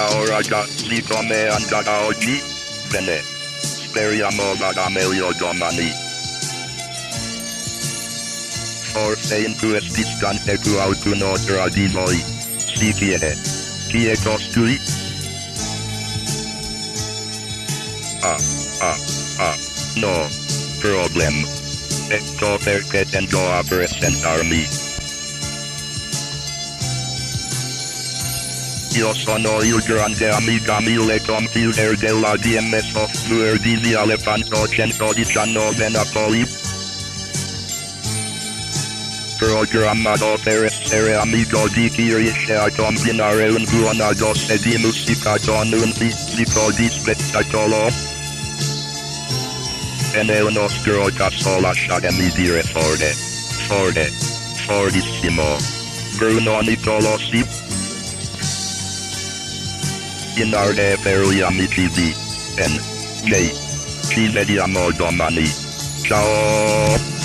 oraga, siccome è andata oggi? Bene. Speriamo vada meglio domani. Forse in quest'istante qualcuno tra di voi si chiede: chi è costui? No problem. Ecco perché tendo a presentarmi. Io sono il grande amica mille computer della DM Software di Viale Fanto 119 Napoli. Programmato per essere amico di chi riesce a combinare un buona dose di musica con un fisico di spettacolo. E nel nostro caso lasciatemi dire fortissimo. Bruno Nicolosi. In arte per gli amici di NJ. Ci vediamo domani. Ciao!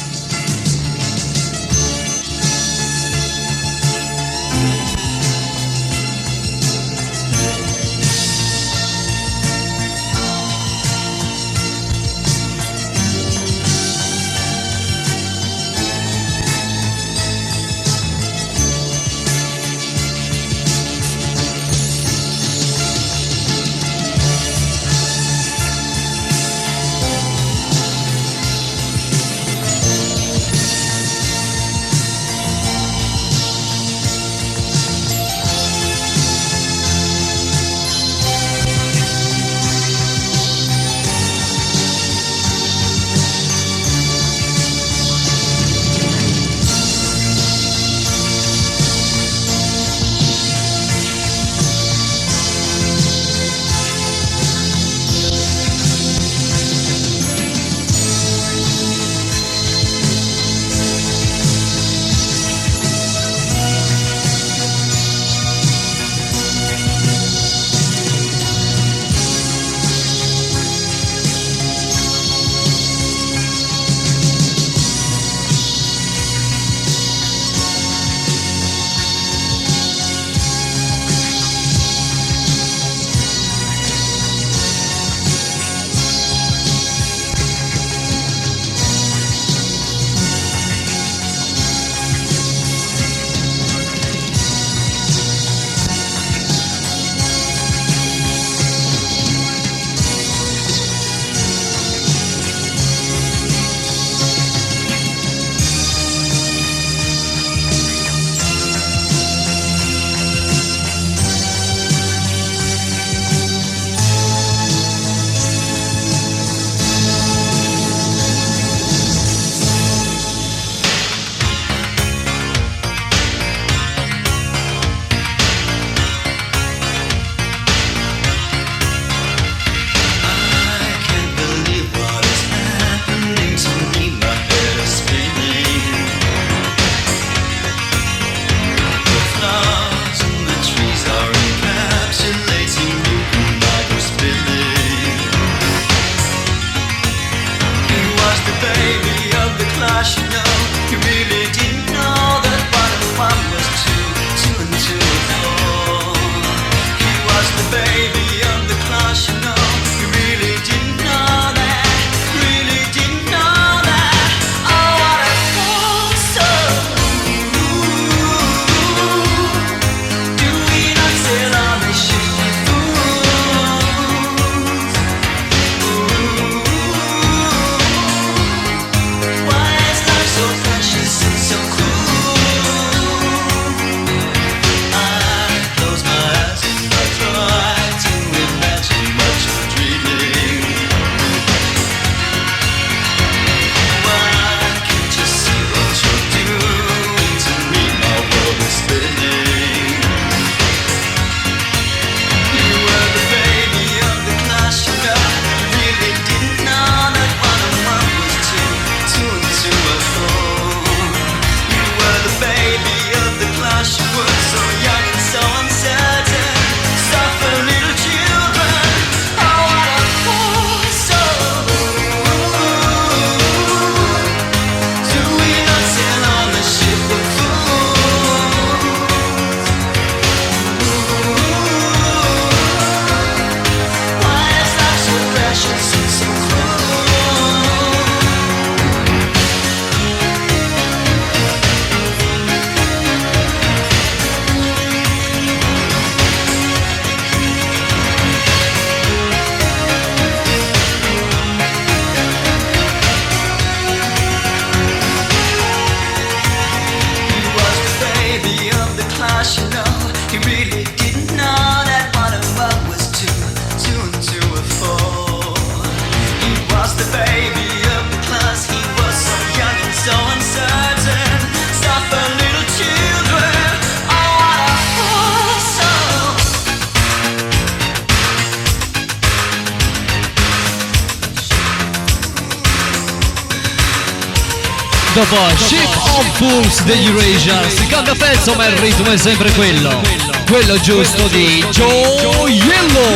Dopo Ship on Fools degli Eurasians, cambia pezzo ma il ritmo è sempre quello giusto di Joe Yellow.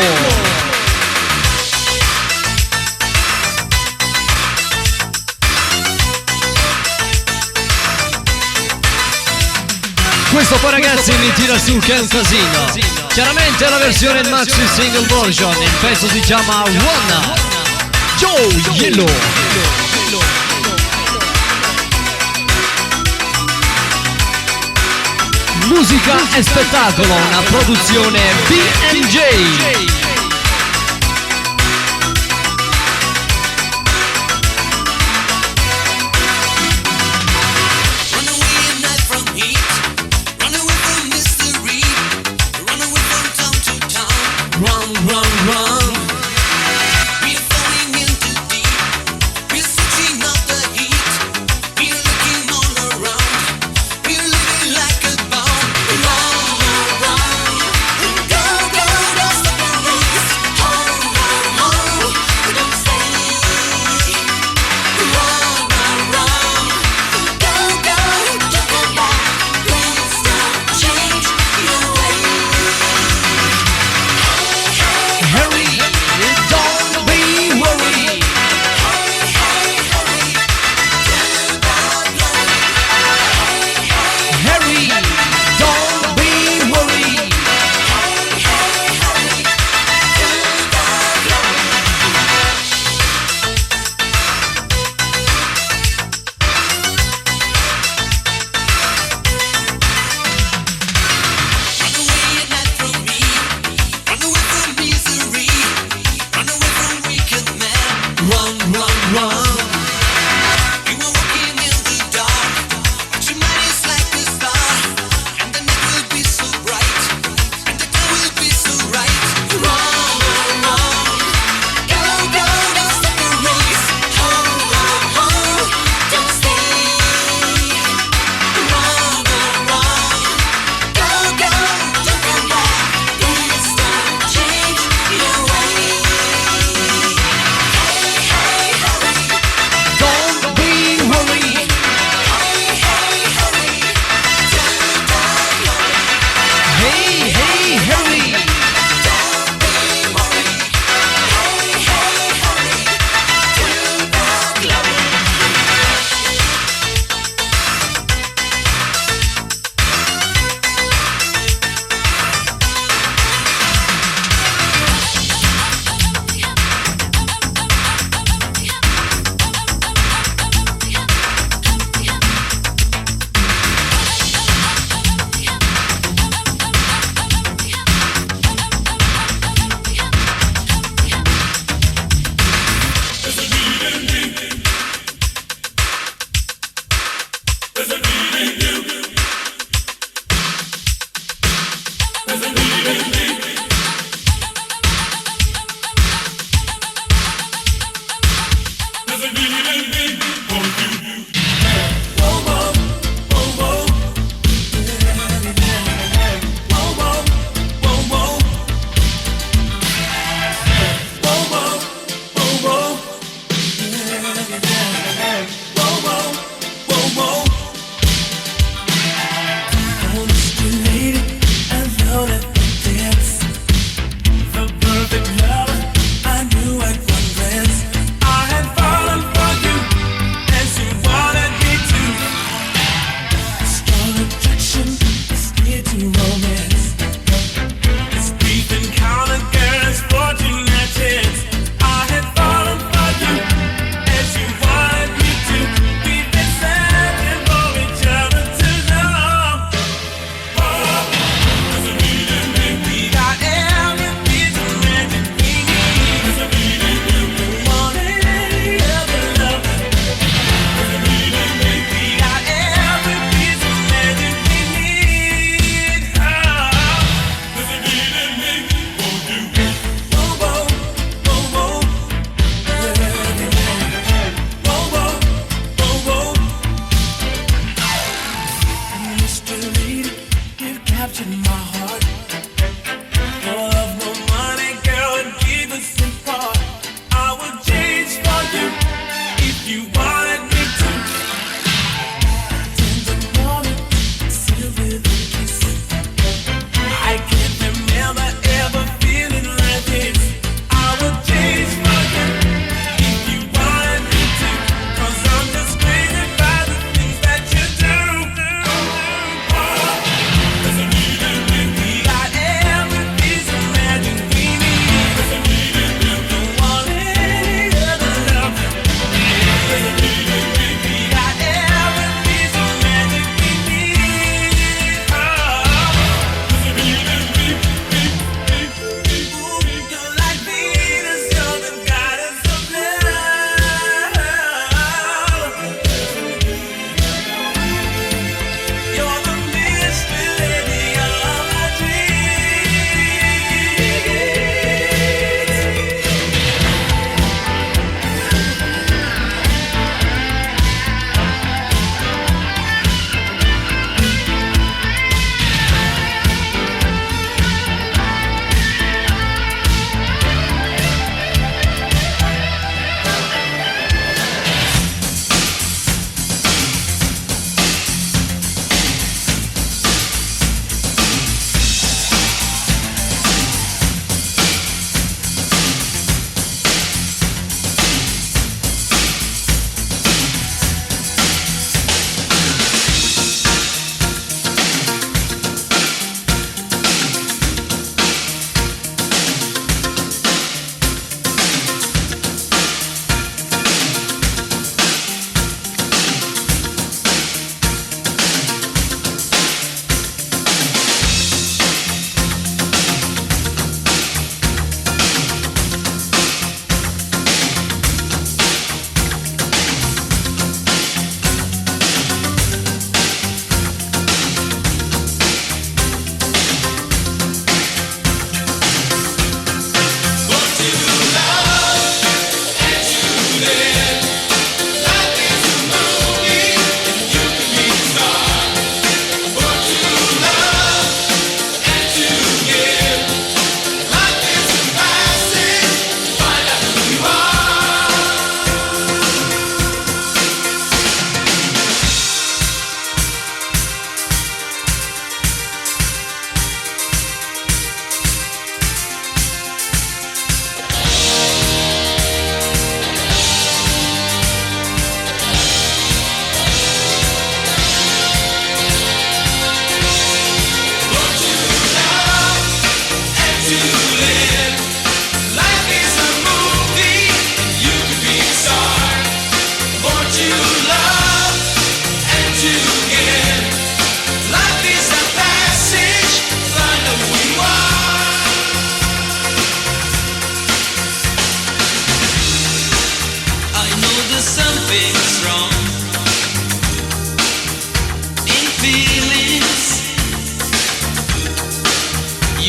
Questo poi ragazzi mi tira su che è un casino. Chiaramente è la versione maxi single version, il pezzo si chiama Wanna, Joe Yellow. Musica e spettacolo, una produzione B&J.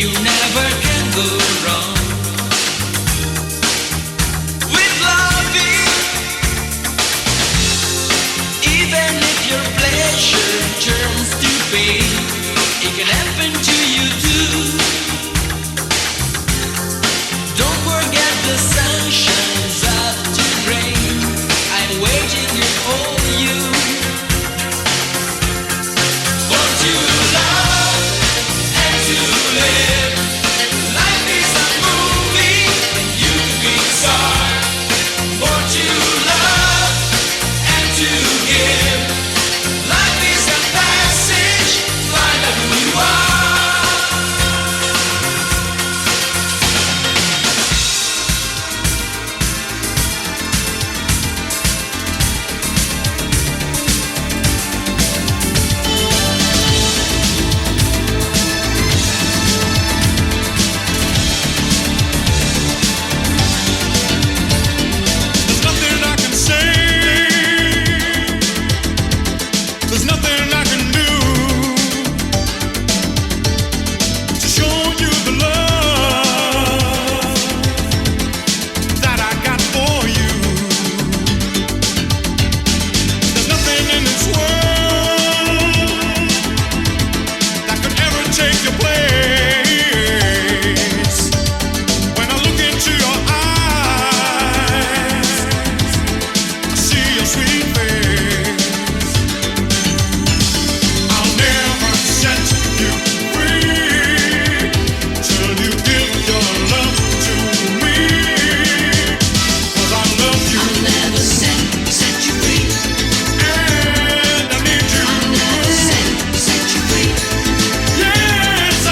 You never can go wrong with loving. Even if your pleasure turns to pain, it can happen to you too. Don't forget the sun shines after rain. I'm waiting here for you. Want to love and to live. Life is a movie and you can be the star. Want to love and to give. Life is a passage. Find out who you are. There's nothing I can say. There's nothing I can do to show you the love that I got for you. There's nothing in this world that could ever take your place. When I look into your eyes, I see your sweet face. I'll never set you free till you give your love to me. 'Cause I love you I'll never set you free. and I need you. I'll never set you free. Yes, I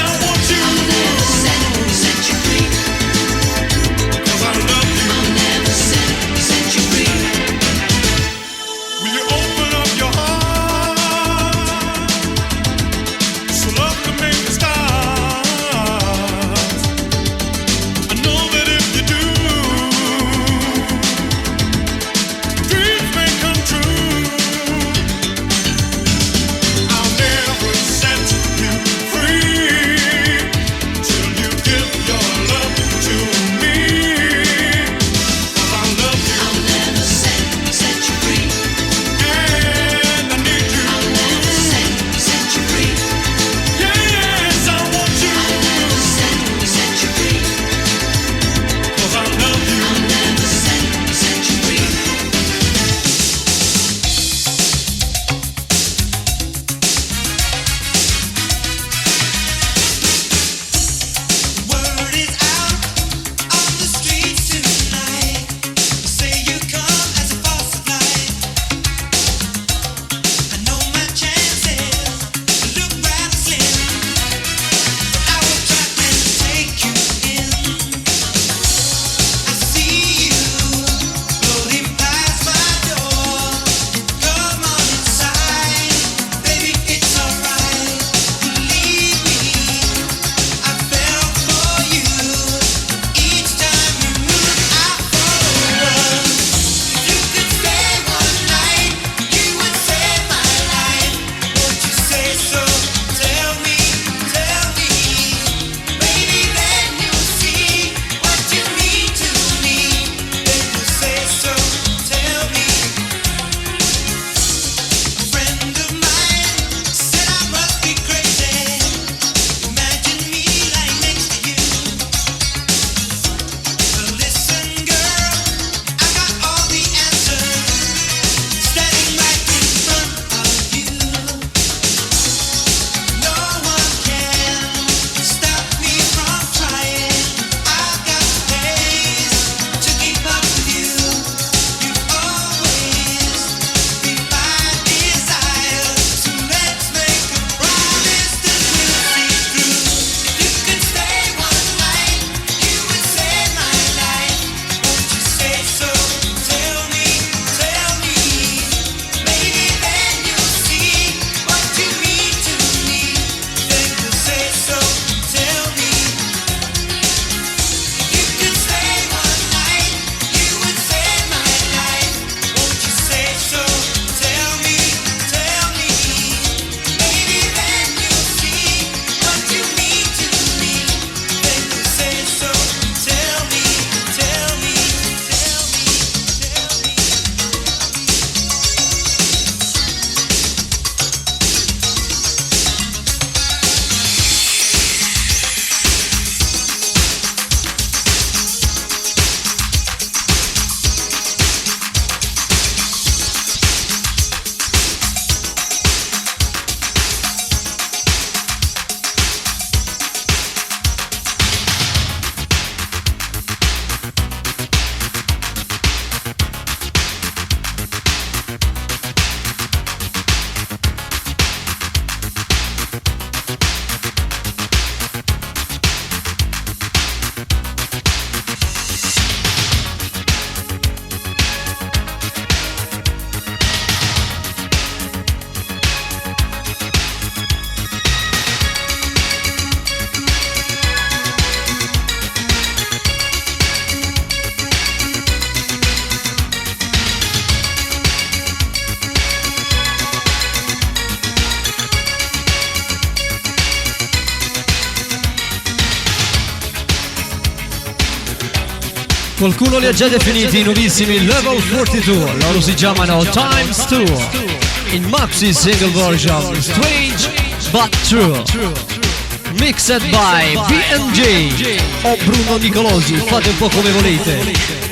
Qualcuno li ha già definiti i nuovissimi Level 42, loro si chiamano Times 2, in maxi single version Strange But True, mixed by BMJ o Bruno Nicolosi, fate un po' come volete.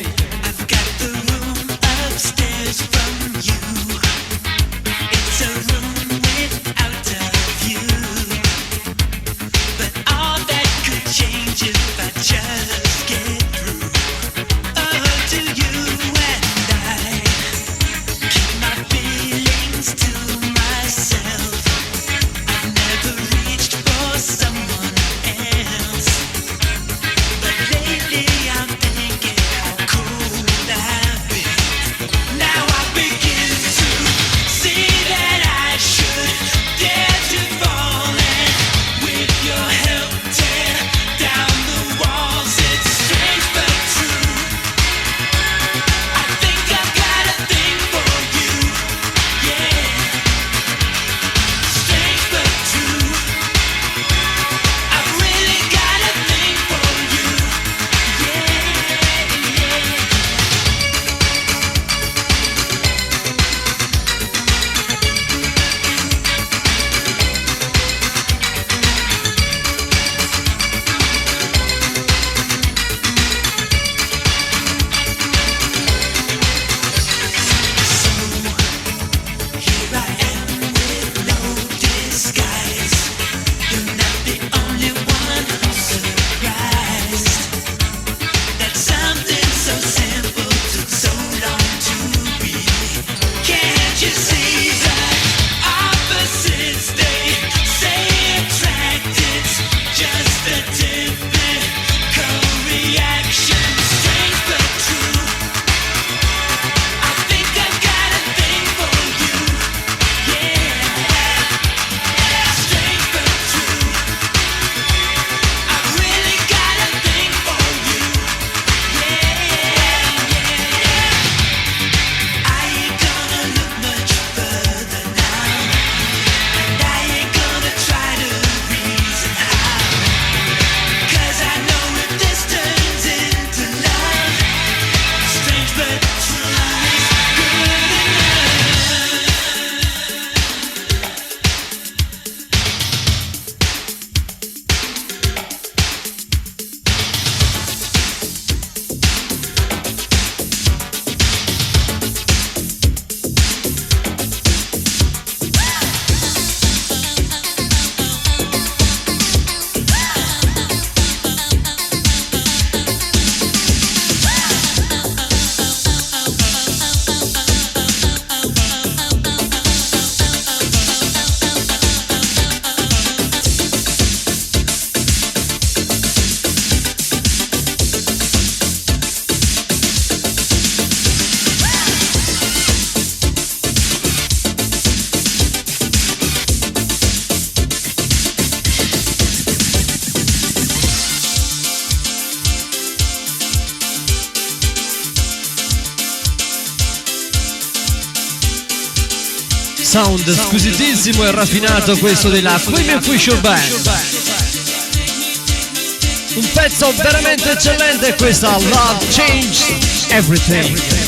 Sound squisitissimo e raffinato questo della Queen Fisher Band. Un pezzo veramente eccellente, questa Love Changed Everything.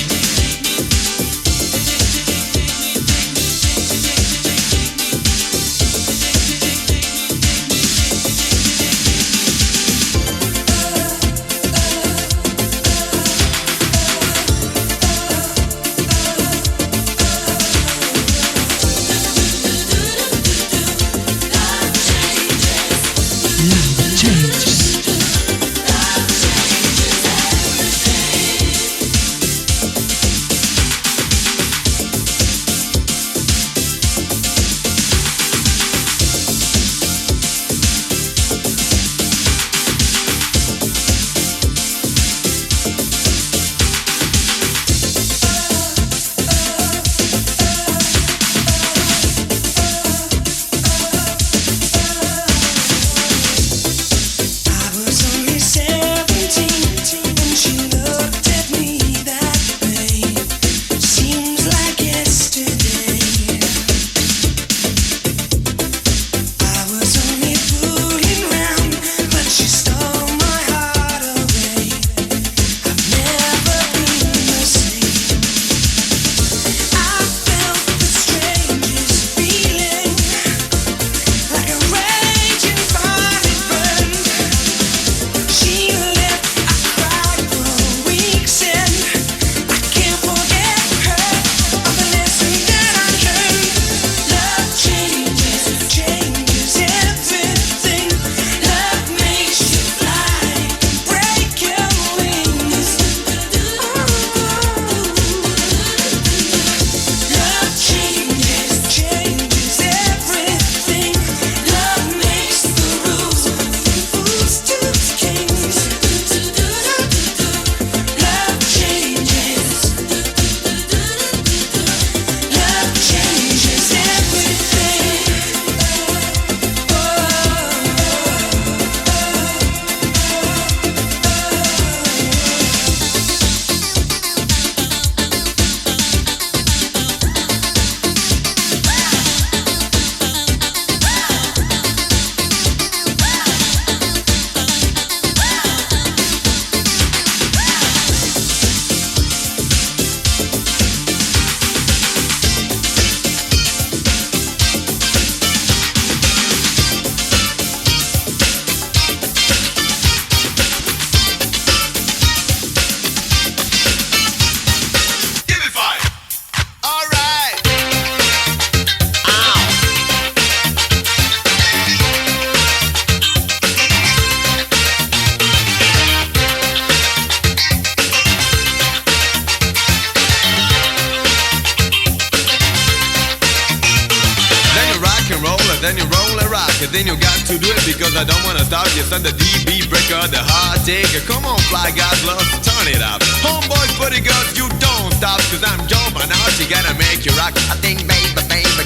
rock, then you got to do it because I don't wanna stop. Yes, I'm the DB breaker, the hard taker. Come on, fly guys, let's turn it up. Homeboys, buddy girls, you don't stop, cause I'm Joe Bernard, you gotta make you rock. I think, baby,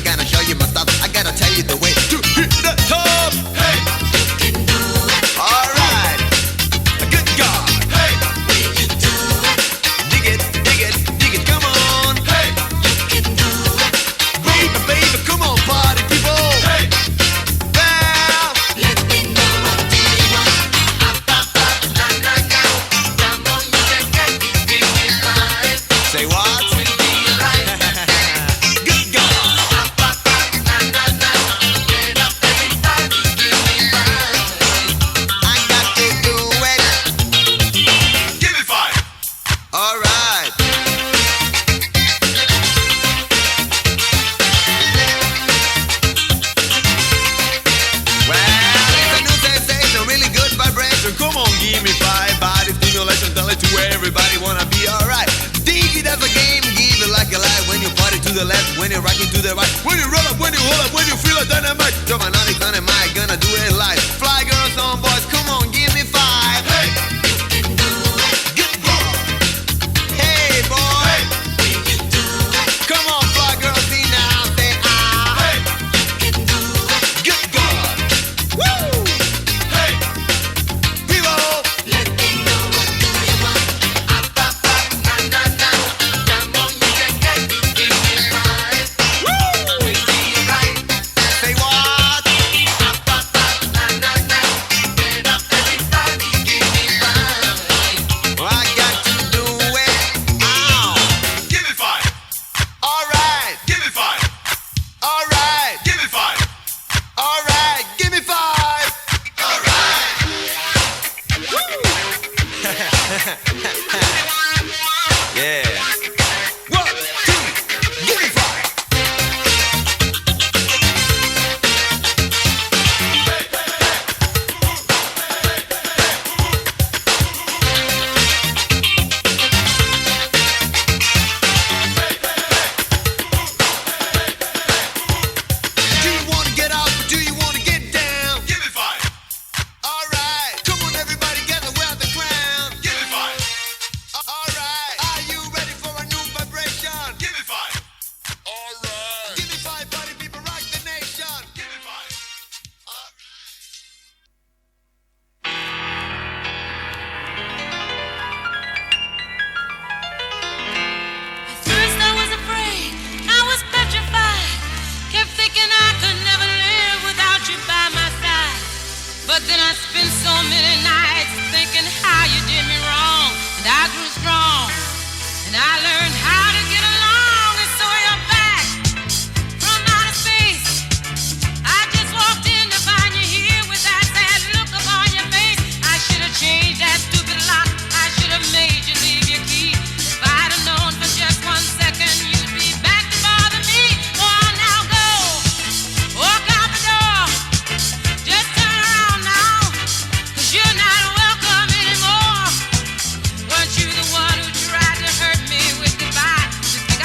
gonna show you my stuff. I gotta tell you the way to hit the top. Hey, you can do it. Alright, good God. Hey, will you do it? Dig it, dig it, dig it, come on. Hey, you can do it. Baby, baby, come on, party people. Hey, well, let me know what do you want. Come on, you can get it, give me five. Say what? Good God. I got to do it. Give me five. All right. Well, it's a new sensation, really good vibration. Come on, give me five. Body stimulation, tell it to everybody, wanna be alright. Dig it as a game, give it like a light. When you party to the left, when you're rocking to the right, when you roll up, when you hold up, when you feel a dynamite. Drop my naughty on the mic, gonna do it live. Fly girls on boys, come on, give me five. Hey, you can do it. Good boy. Hey boy, hey, will you do it? Come on, fly girls, see now, say ah. Hey, you can do it. Good God. Woo. Hey, people, let me know what do you want. Come on, you can get it, give me five. Woo. We'll be right. Say what? Get up, everybody, give me five. I got to do it. Ow. Give me five. All right. Give me five. All right. Give me five. All right. Give me five. All right. Woo. Yeah. 1, 2, give me five. Do you want to get up or do you want to get down? Give me five. All right. Come on, everybody, gather around the crown. Give me five. All right. Are you ready for a new vibration? Give me five. All right. Give me five, buddy, people, rock the nation. Give me five. All right. At first I was afraid, I was petrified. Kept thinking I could never live without you by my side. But then I spent so many nights thinking how you did me wrong. And I grew strong, and I learned how to get along. And so you're back from outer space. I just walked in to find you here with that sad look upon your face. I should have changed that stupid lock. I should have made you leave your key. If I'd have known for just 1 second you'd be back to bother me. Oh, now go. Walk out the door. Just turn around now. 'Cause you're not welcome anymore. Weren't you the one who tried to hurt me with goodbye? Just think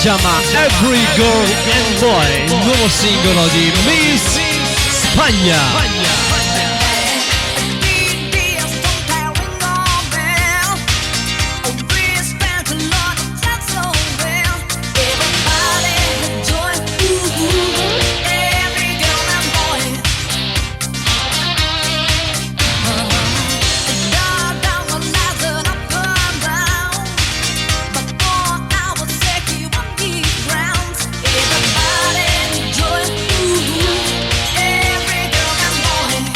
chiama Every Girl and Boy, il nuovo singolo di Miss Spagna. Everybody enjoy, every girl and boy.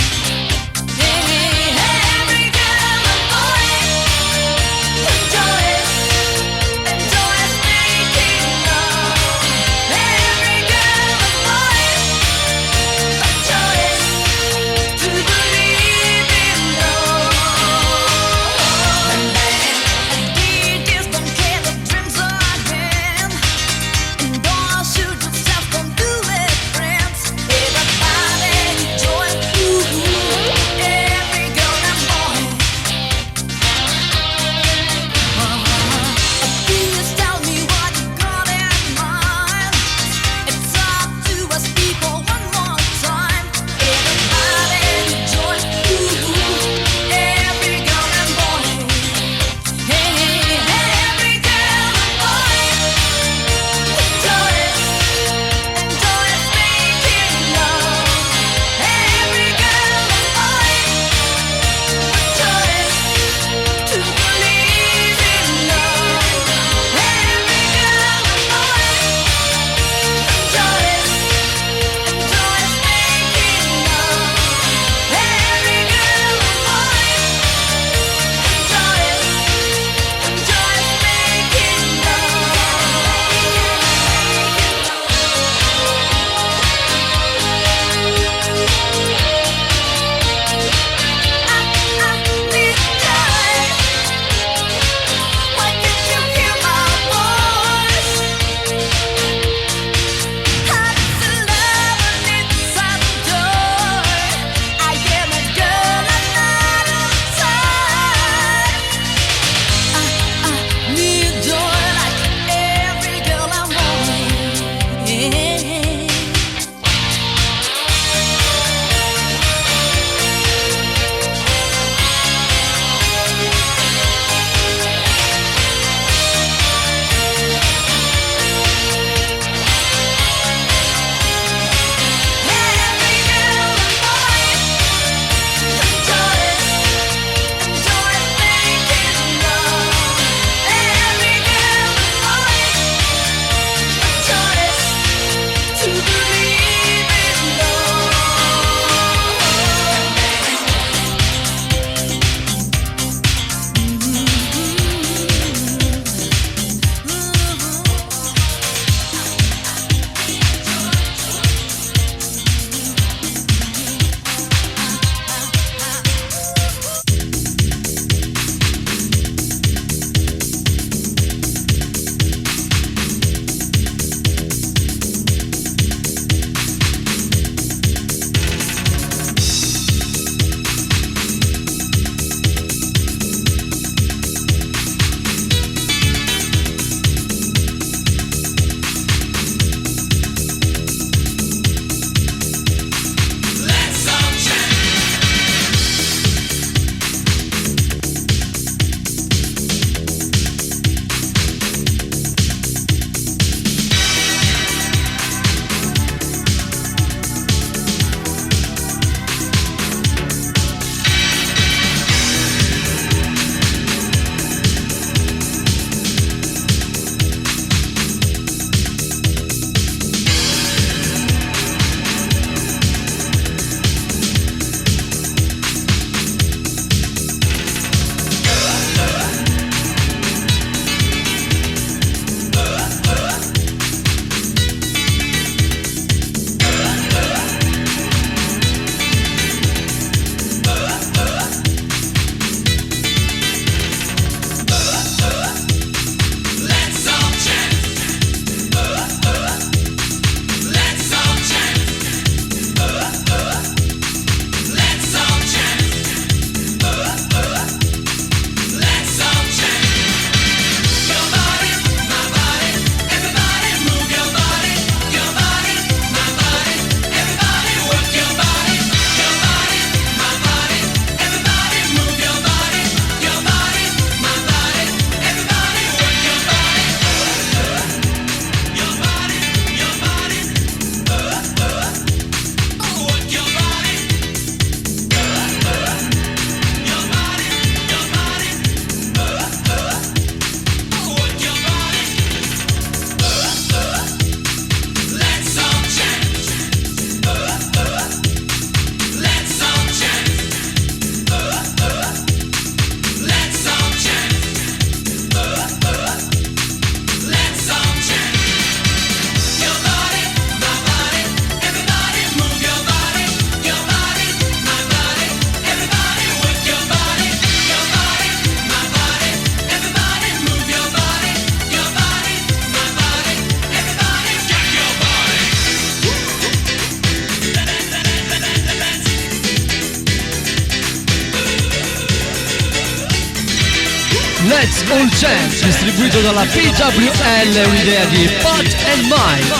Let's All Chant, distribuito dalla PWL, un'idea di Pat and Mike.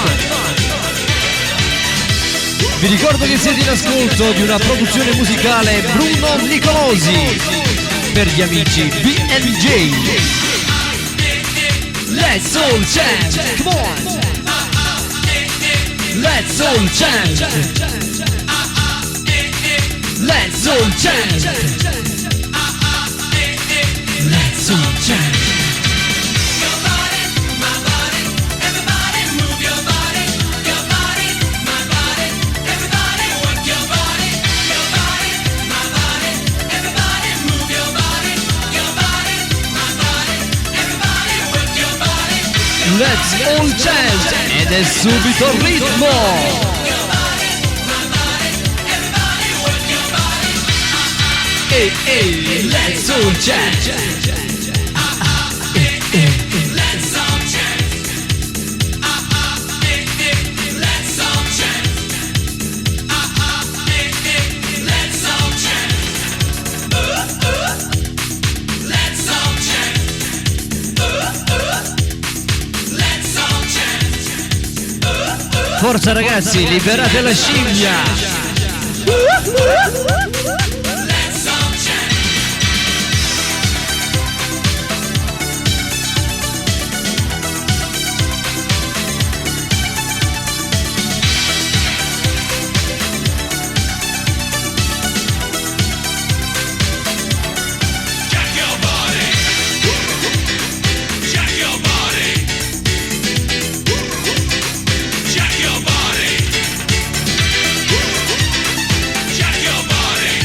Vi ricordo che siete in ascolto di una produzione musicale Bruno Nicolosi per gli amici B&J. Let's all chant, come on! Let's all chant! Let's all chant! Let's all chant! Let's all chant ed è subito il ritmo. Ehi, let's all chant. Let's all chant. Let's all chant. Let's all chant. Let's all chant. Let's all chant. Forza ragazzi, liberate la scimmia. Let's all chant. Jack your body. Jack your body. Jack your body. Jack your body.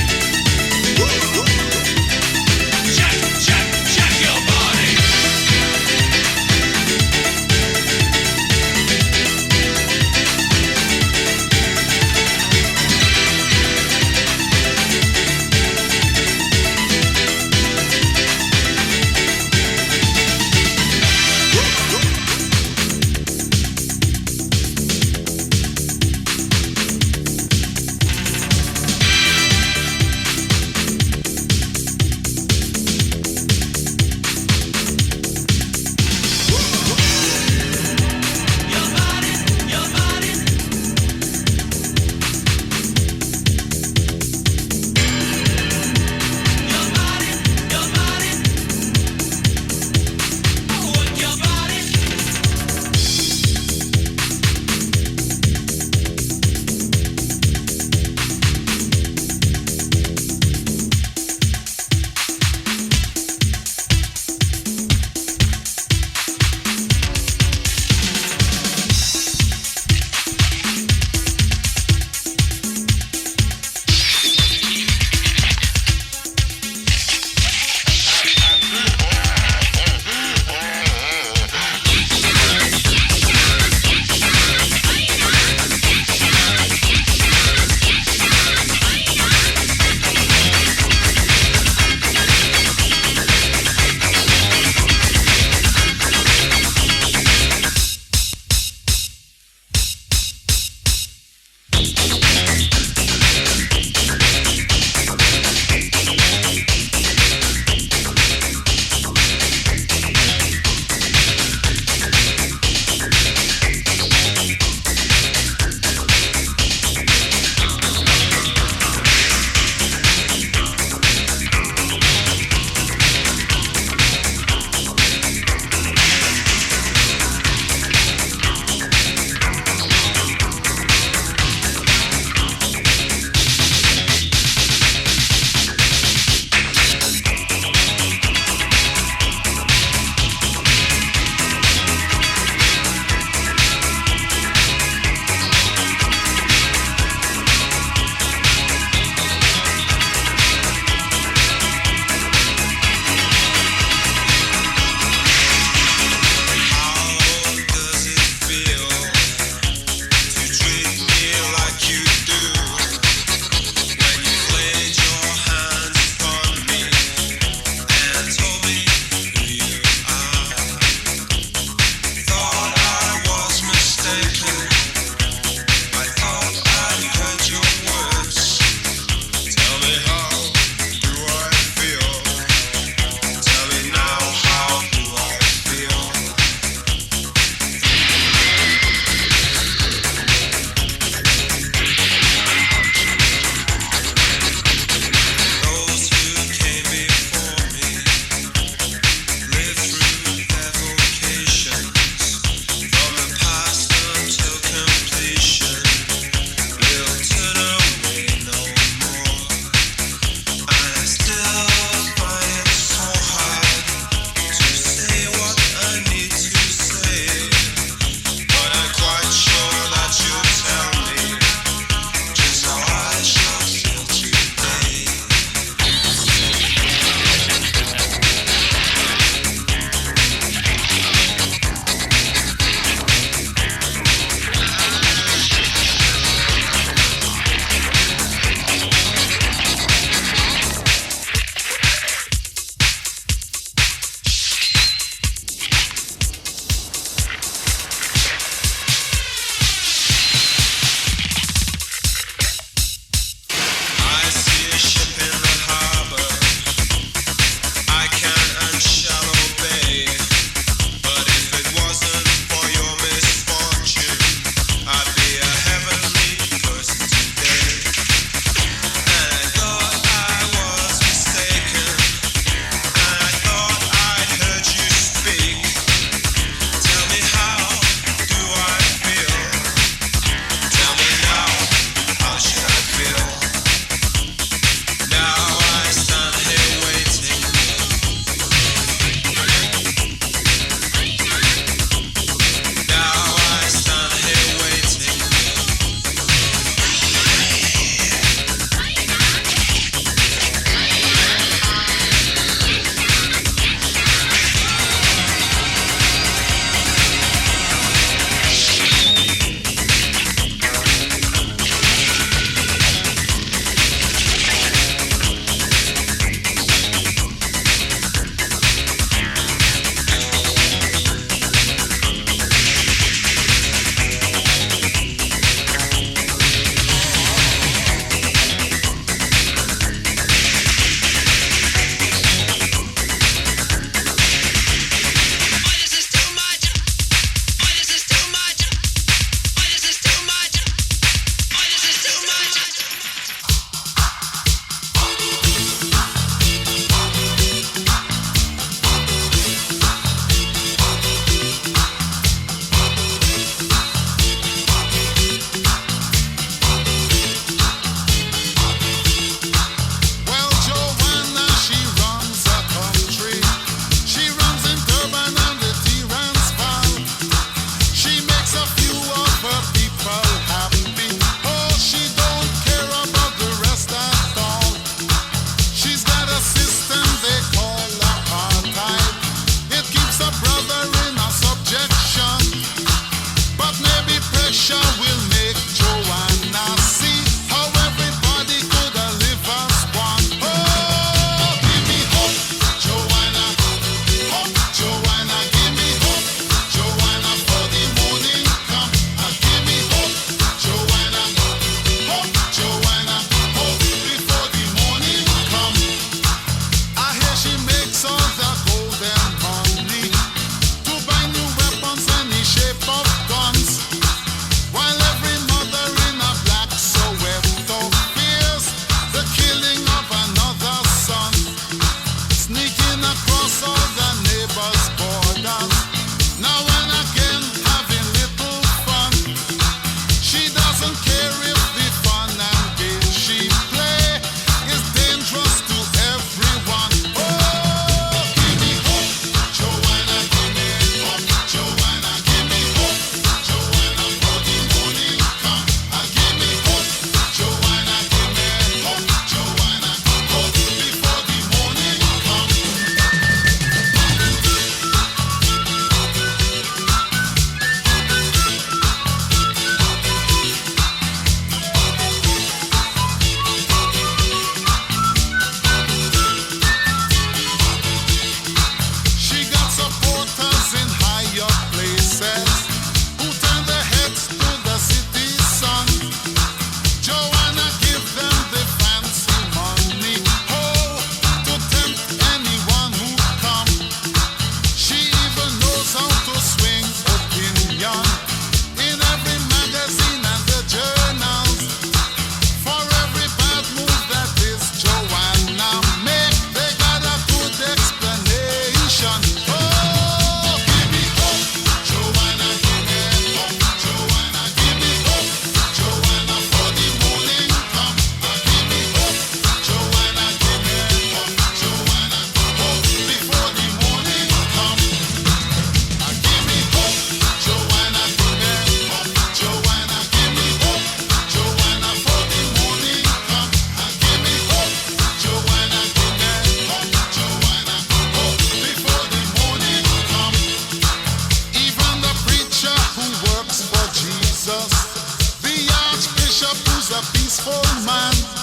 bishop who's a peaceful man.